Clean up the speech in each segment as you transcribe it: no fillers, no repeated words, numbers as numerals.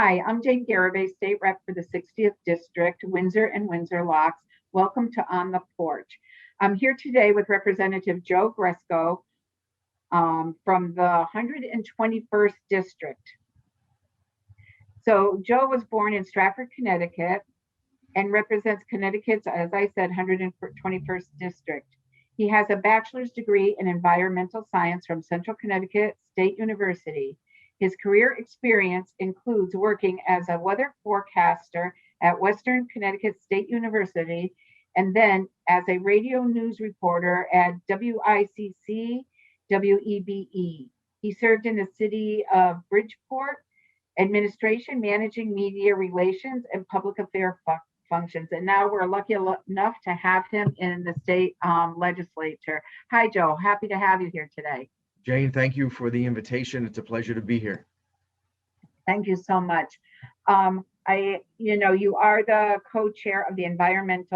Hi, I'm Jane Garibay, State Rep for the 60th District, Windsor and Windsor Locks. Welcome to On the Porch. I'm here today with Representative Joe Gresko from the 121st District. So Joe was born in Stratford, Connecticut, and represents Connecticut's, as I said, 121st District. He has a bachelor's degree in environmental science from Central Connecticut State University. His career experience includes working as a weather forecaster at Western Connecticut State University and then as a radio news reporter at WICC WEBE. He served in the city of Bridgeport administration, managing media relations and public affairs functions. And now we're lucky enough to have him in the state legislature. Hi, Joe. Happy to have you here today. Jane, thank you for the invitation. It's a pleasure to be here. Thank you so much. You are the co-chair of the Environment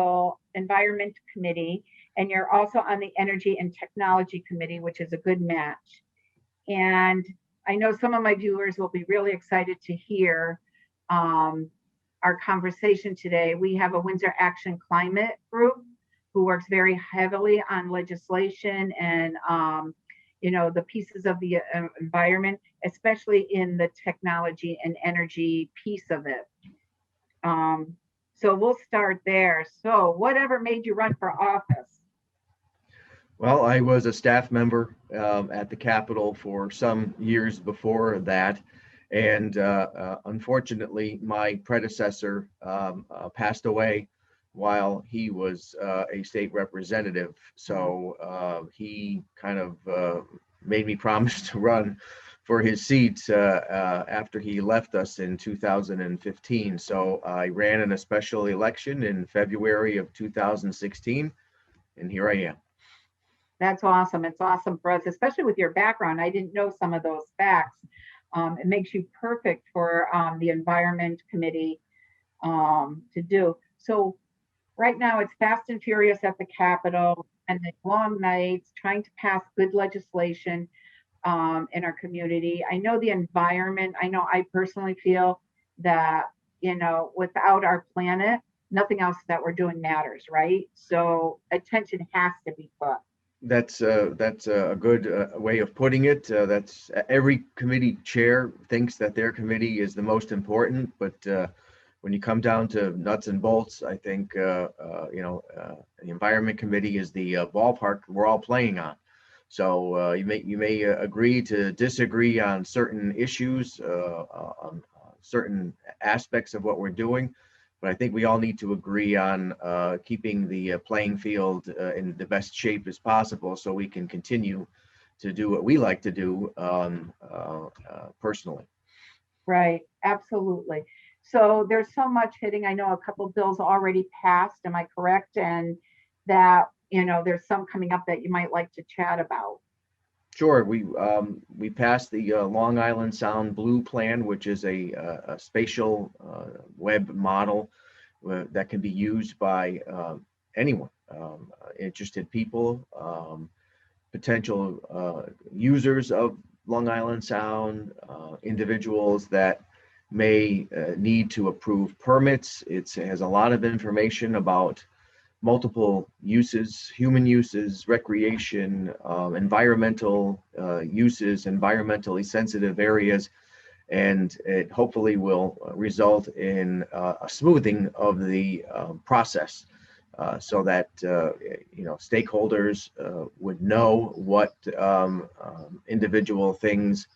Committee, and you're also on the Energy and Technology Committee, which is a good match. And I know some of my viewers will be really excited to hear our conversation today. We have a Windsor Action Climate group who works very heavily on legislation and the pieces of the environment, especially in the technology and energy piece of it. So we'll start there. So whatever made you run for office? Well, I was a staff member at the Capitol for some years before that. And unfortunately, my predecessor passed away while he was a state representative. So he kind of made me promise to run for his seat after he left us in 2015. So I ran in a special election in February of 2016, and here I am. That's awesome. It's awesome for us, especially with your background. I didn't know some of those facts. It makes you perfect for the Environment Committee to do. So right now it's fast and furious at the Capitol and the long nights trying to pass good legislation in our community. I know the environment, I personally feel that, without our planet, nothing else that we're doing matters, right? So attention has to be put. That's a good way of putting it. That's every committee chair thinks that their committee is the most important, but when you come down to nuts and bolts, I think the Environment Committee is the ballpark we're all playing on. So you may agree to disagree on certain issues, on certain aspects of what we're doing, but I think we all need to agree on keeping the playing field in the best shape as possible so we can continue to do what we like to do personally. Right, absolutely. So there's so much hitting. I know a couple of bills already passed, am I correct? And that, there's some coming up that you might like to chat about. Sure. We passed the Long Island Sound Blue Plan, which is a spatial web model that can be used by anyone, interested people, potential users of Long Island Sound, individuals that may need to approve permits. It has a lot of information about multiple uses, human uses, recreation, environmental uses, environmentally sensitive areas, and it hopefully will result in a smoothing of the process so that stakeholders would know what individual things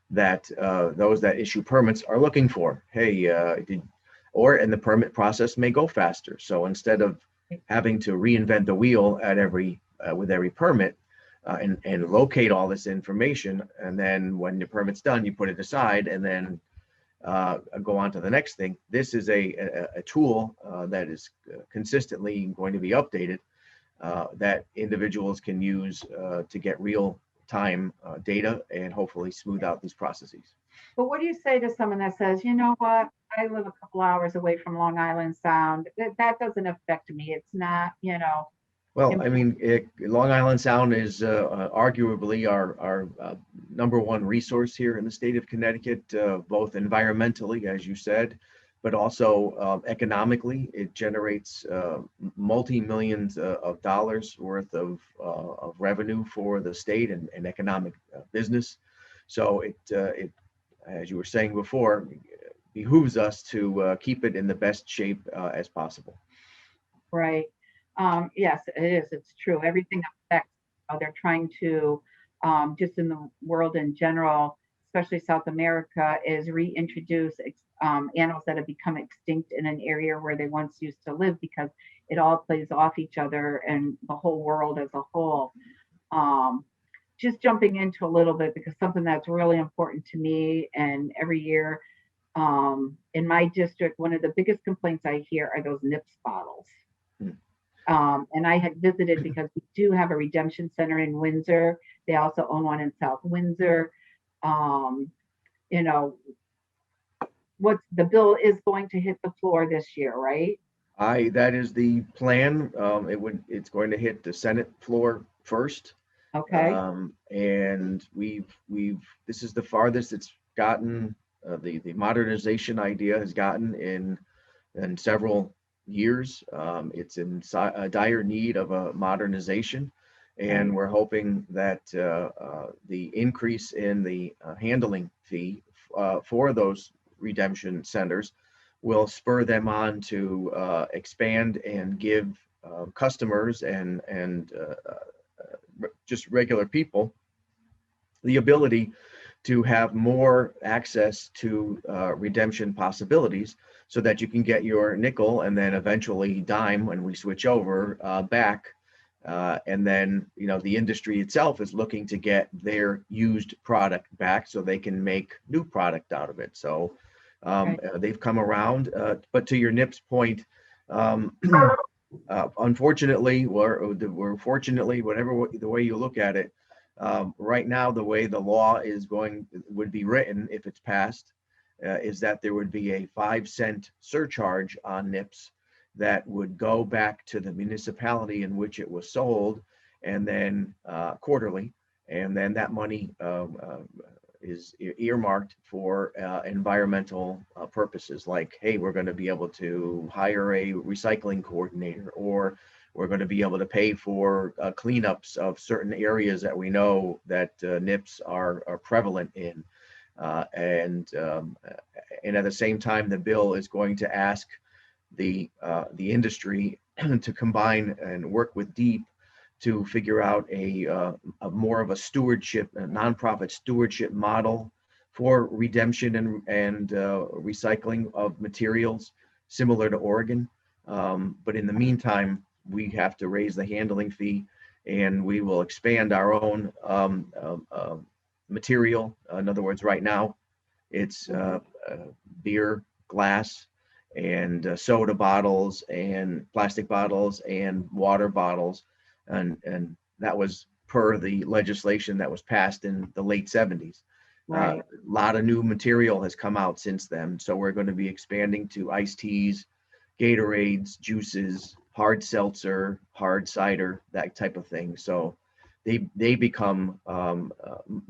that those that issue permits are looking for. Hey, and the permit process may go faster. So instead of having to reinvent the wheel at with every permit and locate all this information, and then when the permit's done, you put it aside and then go on to the next thing. This is a tool that is consistently going to be updated that individuals can use to get real time data and hopefully smooth out these processes. But what do you say to someone that says, you know what, I live a couple hours away from Long Island Sound. That doesn't affect me. It's not, Well, I mean, Long Island Sound is arguably our number one resource here in the state of Connecticut, both environmentally, as you said, but also economically. It generates multi-millions of dollars worth of revenue for the state and economic business. So it, as you were saying before, behooves us to keep it in the best shape as possible. Right. Yes, it is. It's true. Everything affects, they're trying to, just in the world in general, especially South America, is reintroduce animals that have become extinct in an area where they once used to live because it all plays off each other and the whole world as a whole. Um, just jumping into a little bit because something that's really important to me and every year in my district, one of the biggest complaints I hear are those NIPS bottles. Hmm. And I had visited because we do have a redemption center in Windsor. They also own one in South Windsor. Um, you know, what the bill is going to hit the floor this year, right? That is the plan. It's going to hit the Senate floor first. Okay. And this is the farthest it's gotten. The modernization idea has gotten in several years. It's in dire need of a modernization, and Right. we're hoping that the increase in the handling fee for those redemption centers will spur them on to expand and give customers and just regular people the ability to have more access to redemption possibilities so that you can get your nickel and then eventually dime when we switch over back. And then, the industry itself is looking to get their used product back so they can make new product out of it. So Right. they've come around. But to your NIPS point, um, unfortunately, or fortunately, whatever the way you look at it, right now, the way the law would be written if it's passed, is that there would be a 5-cent surcharge on NIPS that would go back to the municipality in which it was sold, and then quarterly, and then that money is earmarked for environmental purposes, like, hey, we're going to be able to hire a recycling coordinator, or we're going to be able to pay for cleanups of certain areas that we know that NIPS are prevalent in. And at the same time, the bill is going to ask the industry to combine and work with DEEP to figure out a more of a nonprofit stewardship model for redemption and recycling of materials, similar to Oregon. But in the meantime, we have to raise the handling fee, and we will expand our own material. In other words, right now, it's beer, glass, and soda bottles, and plastic bottles, and water bottles, and that was per the legislation that was passed in the late 70s. A Right. lot of new material has come out since then, so we're going to be expanding to iced teas, Gatorades, juices, hard seltzer, hard cider, that type of thing. So they become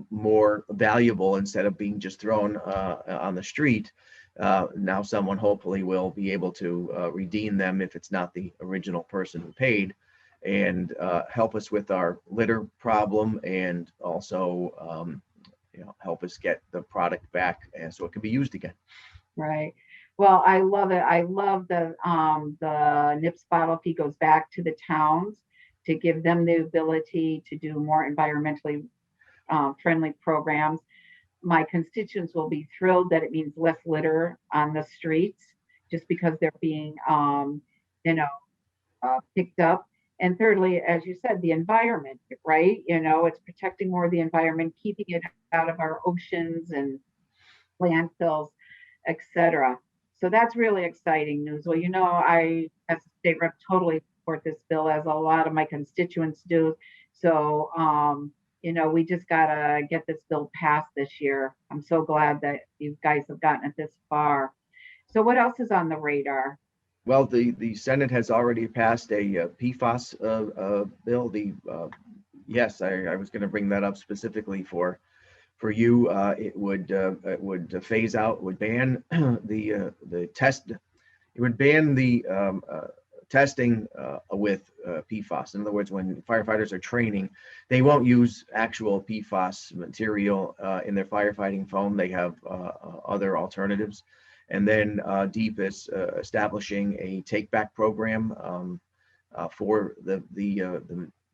more valuable instead of being just thrown on the street. Now someone hopefully will be able to redeem them if it's not the original person who paid, and help us with our litter problem, and also help us get the product back and so it can be used again. Right. Well, I love it. I love the NIPS bottle fee goes back to the towns to give them the ability to do more environmentally friendly programs. My constituents will be thrilled that it means less litter on the streets just because they're being, you know, picked up. And thirdly, as you said, the environment, right? It's protecting more of the environment, keeping it out of our oceans and landfills, etc. So that's really exciting news. Well, I, as a state rep, totally support this bill, as a lot of my constituents do. So, we just got to get this bill passed this year. I'm so glad that you guys have gotten it this far. So, what else is on the radar? Well, the Senate has already passed a PFAS bill. Yes, I was going to bring that up specifically for you. It would phase out, would ban the test. It would ban the testing with PFAS. In other words, when firefighters are training, they won't use actual PFAS material in their firefighting foam. They have other alternatives. And then DEEP is establishing a take-back program for the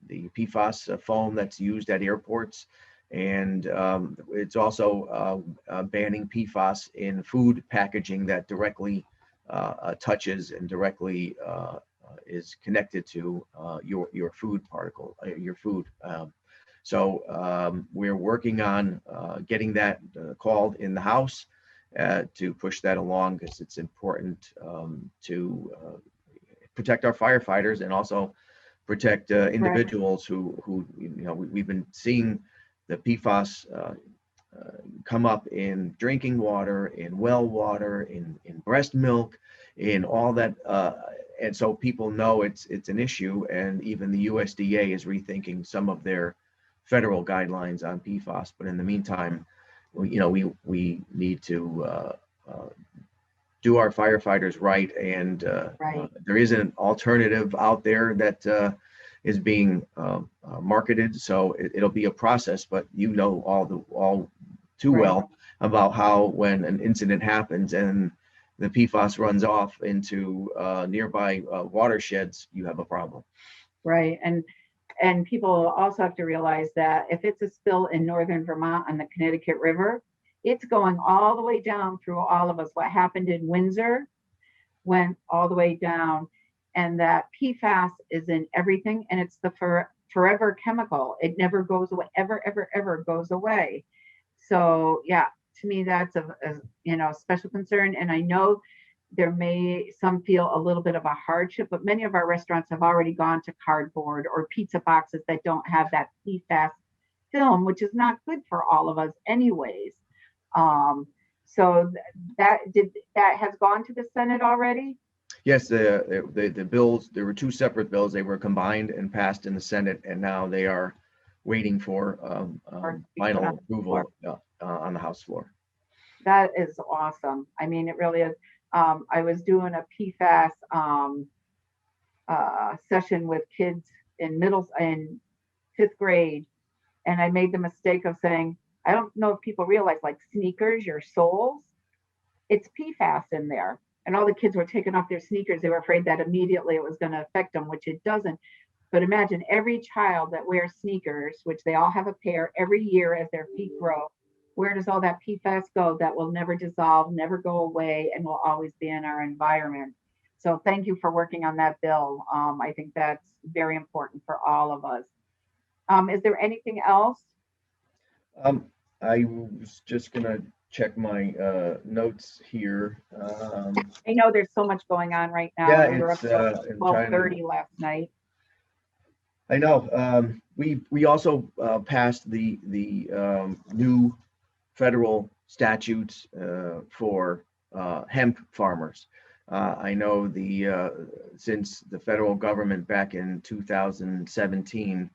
PFAS foam that's used at airports. And it's also banning PFAS in food packaging that directly touches and directly is connected to your food particle, your food. So we're working on getting that called in the House to push that along, because it's important to protect our firefighters and also protect individuals who we've been seeing the PFAS come up in drinking water, in well water, in breast milk, in all that, and so people know it's an issue. And even the USDA is rethinking some of their federal guidelines on PFAS. But in the meantime, we need to do our firefighters right, and Right. there is an alternative out there that is being marketed. So it'll be a process, but all too Right. well about how, when an incident happens and the PFAS runs off into nearby watersheds, you have a problem. Right. And people also have to realize that if it's a spill in northern Vermont on the Connecticut River, it's going all the way down through all of us. What happened in Windsor went all the way down, and that PFAS is in everything, and it's the forever chemical. It never goes away, ever goes away. So yeah, to me that's a special concern. And I know some feel a little bit of a hardship, but many of our restaurants have already gone to cardboard or pizza boxes that don't have that PFAS film, which is not good for all of us anyways. So that has gone to the Senate already? Yes, the bills, there were two separate bills. They were combined and passed in the Senate, and now they are waiting for Or final on the floor? approval on the House floor. That is awesome. I mean, it really is. I was doing a PFAS session with kids in fifth grade, and I made the mistake of saying, I don't know if people realize, like sneakers, your soles, it's PFAS in there. And all the kids were taking off their sneakers. They were afraid that immediately it was going to affect them, which it doesn't. But imagine every child that wears sneakers, which they all have a pair every year as their feet grow. Where does all that PFAS go that will never dissolve, never go away, and will always be in our environment? So thank you for working on that bill. I think that's very important for all of us. Is there anything else? Um, I was just gonna check my notes here. I know there's so much going on right now. Yeah, We were up it's till I'm trying to. 12:30 last night. I know. We also passed the new federal statutes for hemp farmers. I know since the federal government back in 2017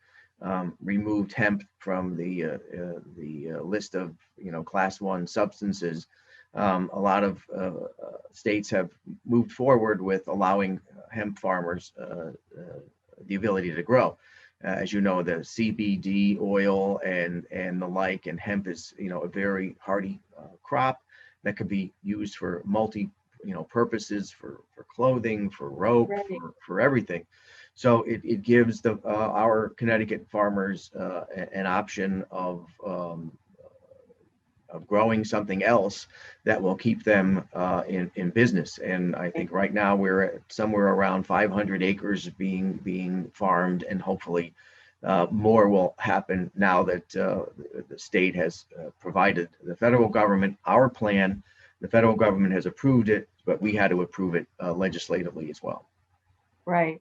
removed hemp from the list of class 1 substances, a lot of states have moved forward with allowing hemp farmers the ability to grow. As you know, the CBD oil and the like, and hemp is a very hardy crop that could be used for multi purposes, for clothing, for rope, Right. for everything. So it gives our Connecticut farmers an option of growing something else that will keep them in business. And I think right now we're at somewhere around 500 acres being farmed, and hopefully more will happen now that the state has provided the federal government our plan. The federal government has approved it, but we had to approve it legislatively as well. Right.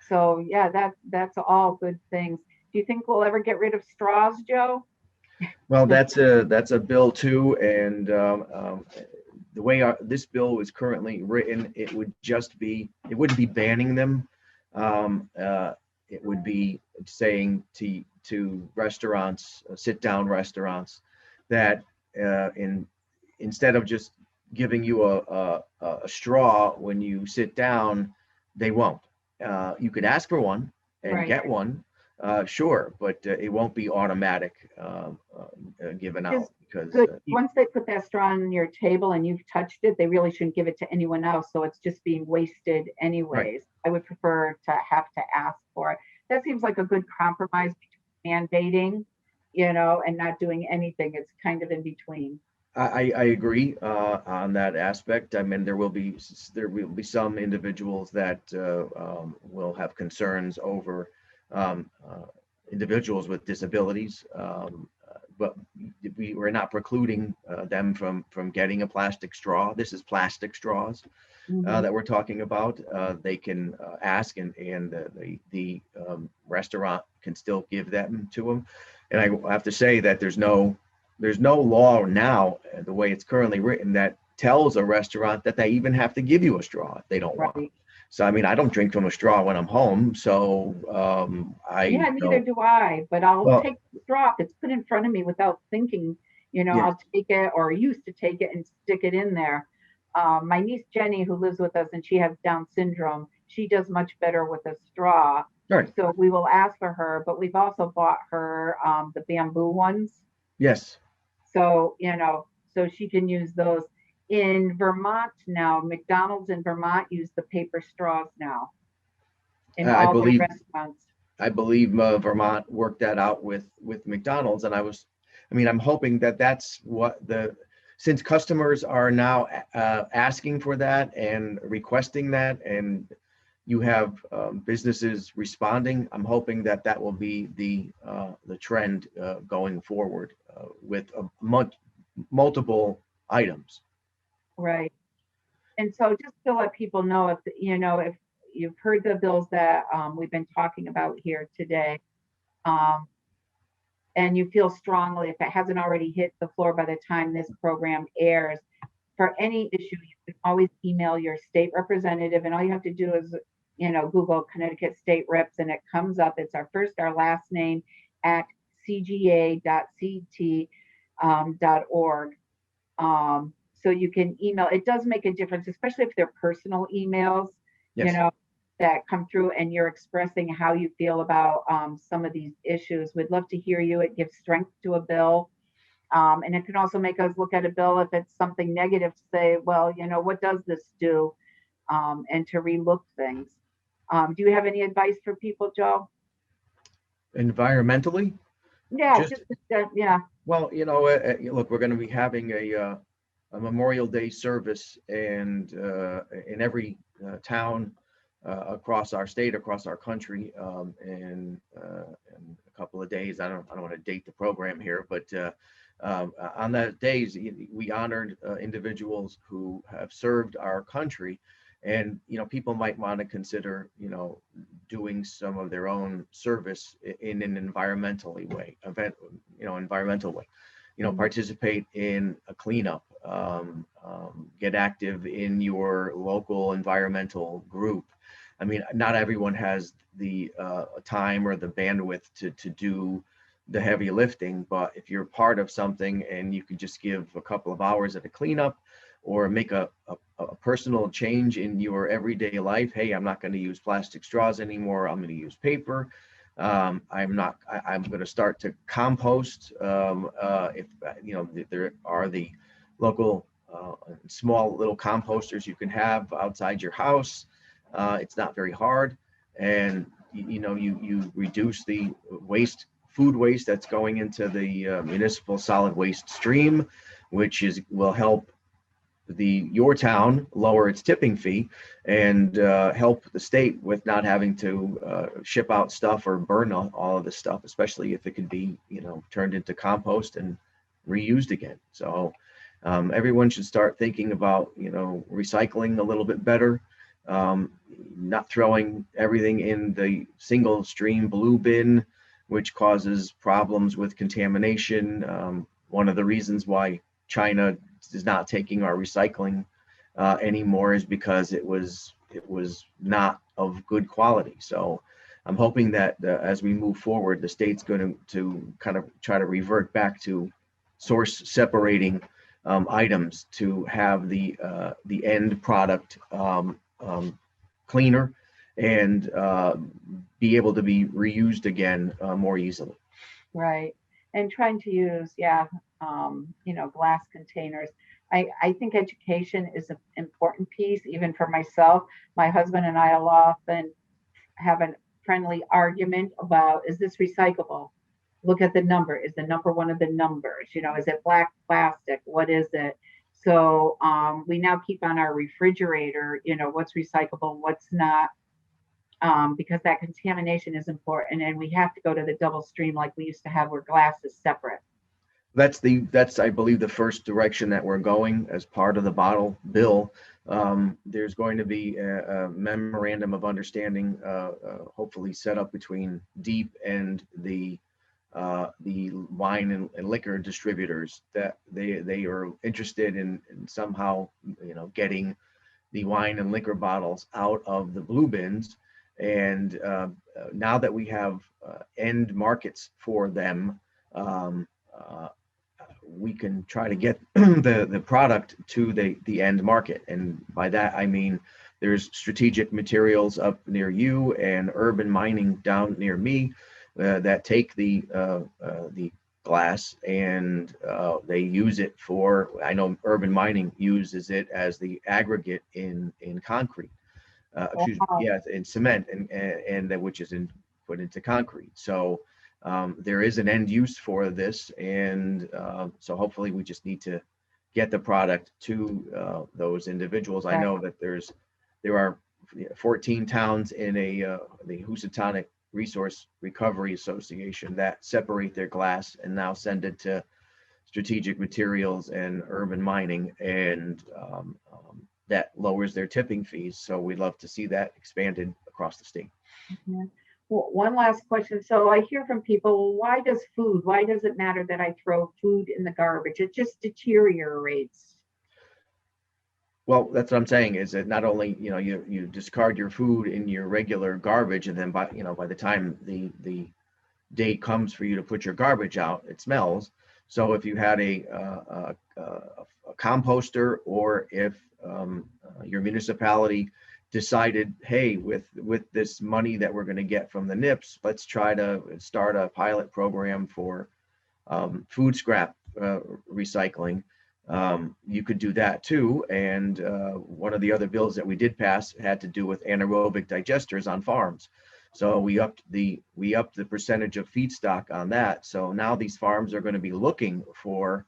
So yeah, that's all good things. Do you think we'll ever get rid of straws, Joe? Well, that's a bill too, and the way this bill is currently written, it wouldn't be banning them. It would be saying to restaurants, sit down restaurants, that instead of just giving you a straw when you sit down, they won't. You could ask for one and Right. get one, sure, but it won't be automatic given out, because Once they put that straw on your table and you've touched it, they really shouldn't give it to anyone else. So it's just being wasted right. anyways. I would prefer to have to ask for it. That seems like a good compromise between mandating, and not doing anything. It's kind of in between. I agree on that aspect. I mean, there will be some individuals that will have concerns over individuals with disabilities, but we're not precluding them from getting a plastic straw. This is plastic straws that we're talking about. They can ask, and the restaurant can still give them to them. And I have to say that there's no law now, the way it's currently written, that tells a restaurant that they even have to give you a straw if they don't want. Right. So, I mean, I don't drink from a straw when I'm home. So Yeah, neither do I, but I'll well, take the straw if it's put in front of me without thinking, yes, I'll take it, or used to take it and stick it in there. My niece Jenny, who lives with us and she has Down syndrome, she does much better with a straw. right, So we will ask for her, but we've also bought her the bamboo ones. yes. So, so she can use those. In Vermont now, McDonald's in Vermont use the paper straws now in I all their believe restaurants. Vermont worked that out with McDonald's, and I'm hoping that that's what since customers are now asking for that and requesting that, and you have businesses responding, I'm hoping that will be the trend going forward with multiple items. Right. And so just to let people know, if you've heard the bills that we've been talking about here today, um, and you feel strongly, if it hasn't already hit the floor by the time this program airs, for any issue, you can always email your state representative, and all you have to do is, Google Connecticut State Reps, and it comes up. It's our first, our last name at cga.ct.org. So you can email. It does make a difference, especially if they're personal emails, Yes. that come through and you're expressing how you feel about some of these issues. We'd love to hear you. It gives strength to a bill. And it can also make us look at a bill if it's something negative to say, well, what does this do? And to relook things. Do you have any advice for people, Joe? Environmentally, Yeah, just yeah. well, look, we're going to be having a Memorial Day service, and in every town across our state, across our country, in a couple of days. I don't want to date the program here, but on that days we honored individuals who have served our country, and people might want to consider doing some of their own service in an environmental way, participate in a cleanup, get active in your local environmental group. I mean, not everyone has the time or the bandwidth to do the heavy lifting, but if you're part of something and you can just give a couple of hours at a cleanup, or make a personal change in your everyday life. Hey, I'm not going to use plastic straws anymore. I'm going to use paper. I'm going to start to compost. If there are the local small little composters you can have outside your house. It's not very hard, and you reduce the food waste that's going into the municipal solid waste stream, which will help your town lower its tipping fee, and help the state with not having to ship out stuff or burn all of this stuff, especially if it could be turned into compost and reused again. So everyone should start thinking about recycling a little bit better, not throwing everything in the single stream blue bin, which causes problems with contamination. One of the reasons why China is not taking our recycling anymore is because it was not of good quality. So I'm hoping that as we move forward, the state's going to kind of try to revert back to source separating items to have the end product cleaner and be able to be reused again more easily. Right. And trying to use, glass containers. I think education is an important piece, even for myself. My husband and I will often have a friendly argument about, is this recyclable? Look at the number. Is the number one of the numbers? Is it black plastic? What is it? So we now keep on our refrigerator, what's recyclable, what's not, because that contamination is important. And we have to go to the double stream like we used to have, where glass is separate. That's I believe the first direction that we're going as part of the bottle bill. There's going to be a memorandum of understanding, hopefully set up between DEEP and the wine and liquor distributors, that they are interested in somehow getting the wine and liquor bottles out of the blue bins. And now that we have end markets for them, we can try to get the product to the end market. And by that, I mean, there's strategic materials up near you and urban mining down near me that take the glass and they use it for, I know urban mining uses it as the aggregate in concrete, in cement, and that which is put into concrete. So there is an end use for this, and so hopefully we just need to get the product to those individuals. I know that there are 14 towns in the Housatonic Resource Recovery Association that separate their glass and now send it to strategic materials and urban mining, and that lowers their tipping fees. So we'd love to see that expanded across the state. Mm-hmm. Well, one last question. So I hear from people, why does it matter that I throw food in the garbage? It just deteriorates. Well, that's what I'm saying, is that not only, you discard your food in your regular garbage, and then by the time the date comes for you to put your garbage out, it smells. So if you had a composter, or if your municipality decided, hey, with this money that we're going to get from the NIPS, let's try to start a pilot program for food scrap recycling. You could do that too. And one of the other bills that we did pass had to do with anaerobic digesters on farms. So we upped the percentage of feedstock on that. So now these farms are going to be looking for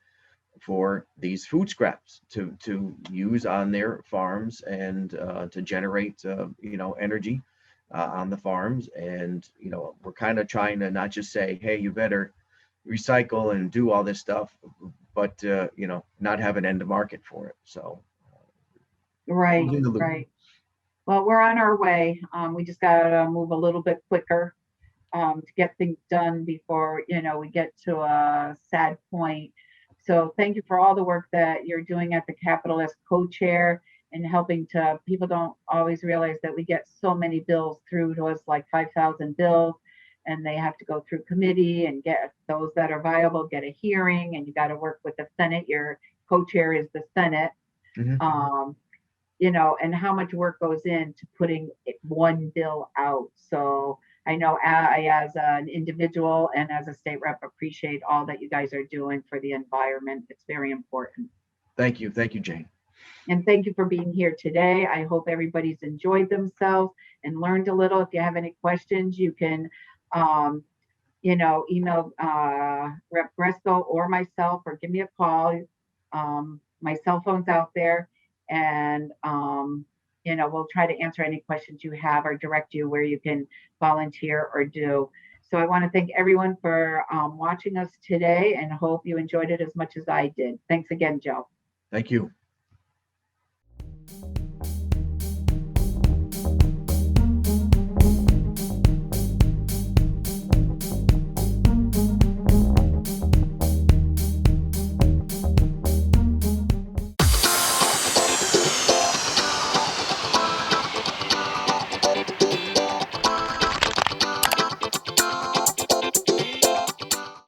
these food scraps to use on their farms, and to generate energy on the farms. And we're kind of trying to not just say, hey, you better recycle and do all this stuff, but not have an end to market for it. So right. Well, we're on our way. We just got to move a little bit quicker to get things done before we get to a sad point. So thank you for all the work that you're doing at the Capitol as co-chair, and helping to, people don't always realize that we get so many bills through to us, like 5,000 bills, and they have to go through committee and get those that are viable, get a hearing, and you got to work with the Senate. Your co-chair is the Senate. Mm-hmm. And how much work goes into putting one bill out. So I know I, as an individual and as a state rep, appreciate all that you guys are doing for the environment. It's very important. Thank you, Jane. And thank you for being here today. I hope everybody's enjoyed themselves and learned a little. If you have any questions, you can, email Rep Gresko or myself, or give me a call. My cell phone's out there, and we'll try to answer any questions you have, or direct you where you can volunteer or do. So I want to thank everyone for watching us today, and hope you enjoyed it as much as I did. Thanks again, Joe. Thank you.